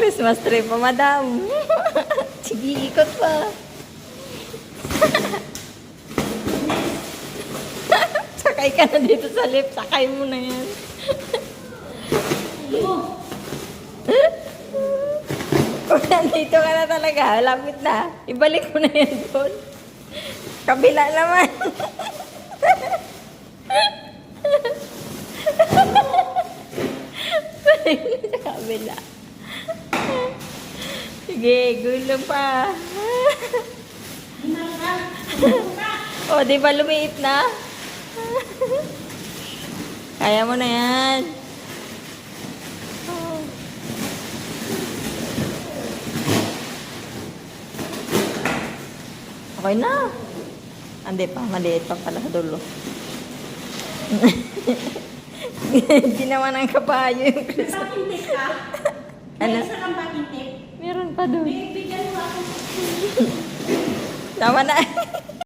Christmas tree pa, madam. Sige, ikot pa. Sakay ka na dito sa lift. Sakay mo na yan. Kung nandito ka na talaga, lapit na. Ibalik mo na yan doon. Kabila naman. Balik mo sa kabila. Sige, gulo pa. O, di ba lumiit na? Kaya mo na yan. Okay na. Hindi pa, maliit pa pala sa dulo. Ginawa ng kabayo yung Christmas. Backing tape ka? Ano? May isa kang backing tape? Meron pa doon. Bigyan mo ako. Tama na.